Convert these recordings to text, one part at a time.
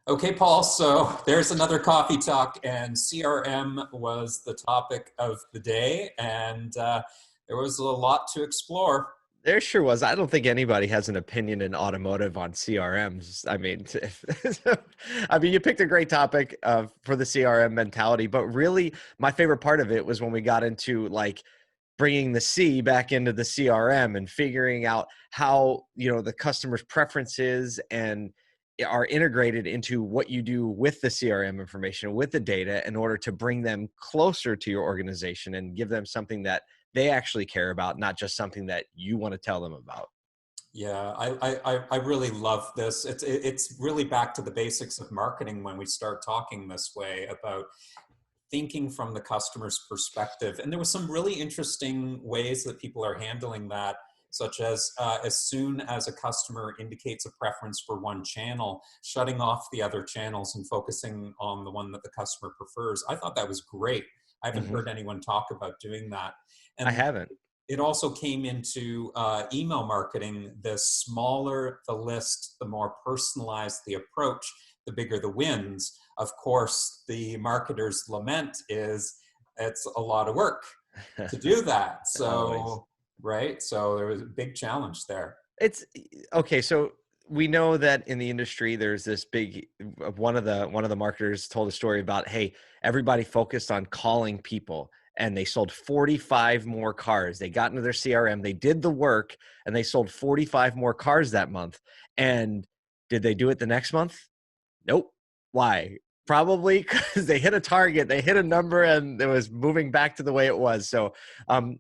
Okay, Paul, so there's another coffee talk, and CRM was the topic of the day, and there was a lot to explore. There sure was. I don't think anybody has an opinion in automotive on CRMs. I mean, you picked a great topic for the CRM mentality, but really, my favorite part of it was when we got into like bringing the C back into the CRM and figuring out how the customer's preferences and are integrated into what you do with the CRM information, with the data, in order to bring them closer to your organization and give them something that they actually care about, not just something that you want to tell them about. Yeah, I really love this. It's really back to the basics of marketing when we start talking this way about thinking from the customer's perspective. And there was some really interesting ways that people are handling that, such as soon as a customer indicates a preference for one channel, shutting off the other channels and focusing on the one that the customer prefers. I thought that was great. I haven't Hmm. heard anyone talk about doing that. I And haven't. it also came into email marketing. The smaller the list, the more personalized the approach, the bigger the wins. Of course, the marketer's lament is it's a lot of work to do that. Always. So, right. So there was a big challenge there. It's okay. So we know that in the industry, there's this big one of the marketers told a story about, hey, everybody focused on calling people and they sold 45 more cars. They got into their CRM, they did the work, and they sold 45 more cars that month. And did they do it the next month? Nope. Why? Probably because they hit a target, they hit a number, and it was moving back to the way it was. So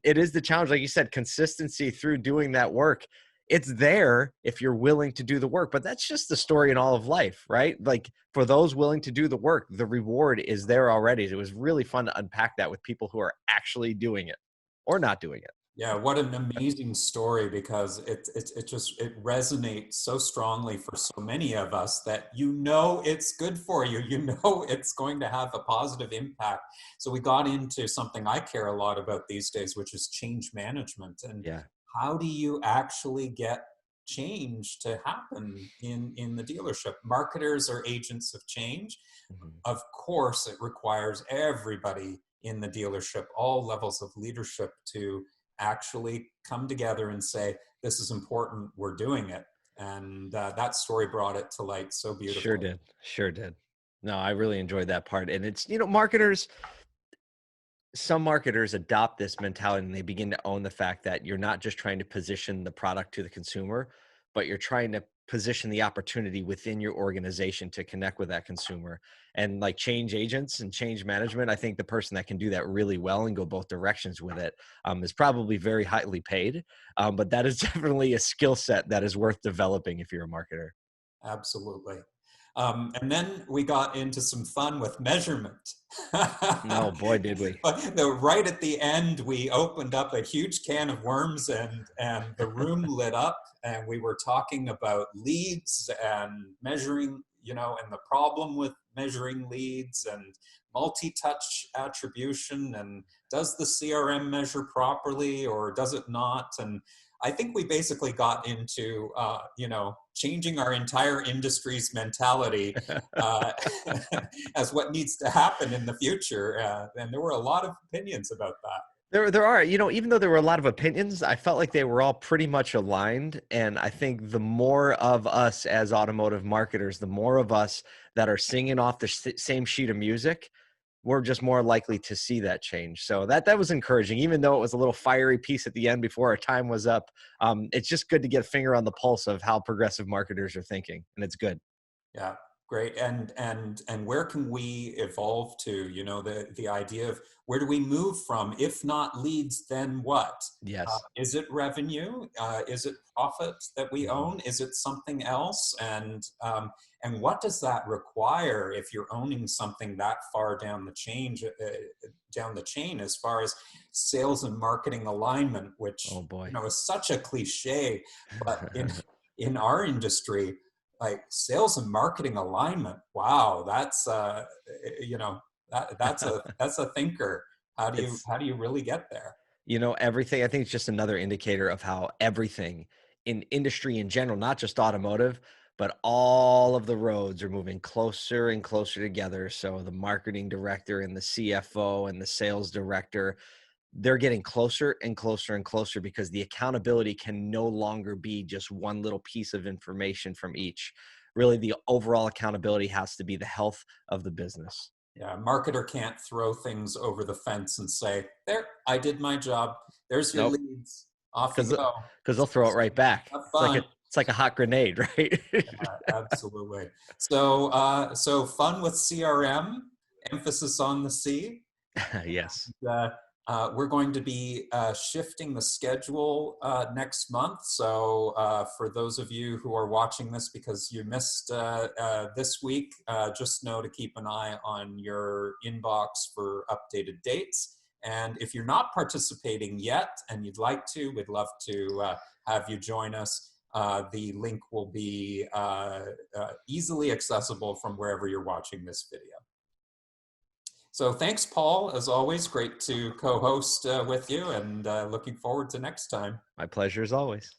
it is the challenge, like you said, consistency through doing that work. It's there if you're willing to do the work, but that's just the story in all of life, right? Like for those willing to do the work, the reward is there already. It was really fun to unpack that with people who are actually doing it or not doing it. Yeah, what an amazing story, because it resonates so strongly for so many of us that it's good for you, it's going to have a positive impact. So we got into something I care a lot about these days, which is change management, and Yeah. how do you actually get change to happen in the dealership? Marketers are agents of change. Mhm. Of course, it requires everybody in the dealership, all levels of leadership, to actually come together and say, this is important, we're doing it. And that story brought it to light so Sure beautifully. did. Sure did. No, I really enjoyed that part. And it's, marketers, some marketers adopt this mentality and they begin to own the fact that you're not just trying to position the product to the consumer, but you're trying to position the opportunity within your organization to connect with that consumer. And like change agents and change management, I think the person that can do that really well and go both directions with it is probably very highly paid. But that is definitely a skill set that is worth developing if you're a marketer. Absolutely. And then we got into some fun with measurement. No, boy, did we. But right at the end, we opened up a huge can of worms, and the room lit up, and we were talking about leads and measuring, and the problem with measuring leads and multi-touch attribution, and does the CRM measure properly or does it not? And I think we basically got into, changing our entire industry's mentality uh, as what needs to happen in the future. And there were a lot of opinions about that. There are, even though there were a lot of opinions, I felt like they were all pretty much aligned. And I think the more of us as automotive marketers, the more of us that are singing off the same sheet of music, we're just more likely to see that change. So that was encouraging, even though it was a little fiery piece at the end before our time was up. It's just good to get a finger on the pulse of how progressive marketers are thinking, and it's good. Yeah, great. And where can we evolve to? The idea of where do we move from? If not leads, then what? Yes. Is it revenue? Is it profit that we Mhm. own? Is it something else? And what does that require if you're owning something that far down the chain, as far as sales and marketing alignment, Oh which boy. is such a cliche, but in our industry, like sales and marketing alignment, wow, that's that's a thinker. how do you It's how do you really get there? everything. I think it's just another indicator of how everything in industry in general, not just automotive, but all of the roads are moving closer and closer together. So the marketing director and the CFO and the sales director, they're getting closer and closer and closer because the accountability can no longer be just one little piece of information from each. Really, the overall accountability has to be the health of the business. Yeah, a marketer can't throw things over the fence and say, there, I did my job. There's your Nope, leads. Off you because go. they'll throw it right back. Have It's like fun. a hot grenade, right? Absolutely. So, so fun with CRM, emphasis on the C. Yes. uh, we're going to be shifting the schedule next month. So for those of you who are watching this because you missed this week, just know to keep an eye on your inbox for updated dates. And if you're not participating yet and you'd like to, we'd love to have you join us. The link will be easily accessible from wherever you're watching this video. So thanks, Paul. As always, great to co-host with you, and looking forward to next time. My pleasure as always.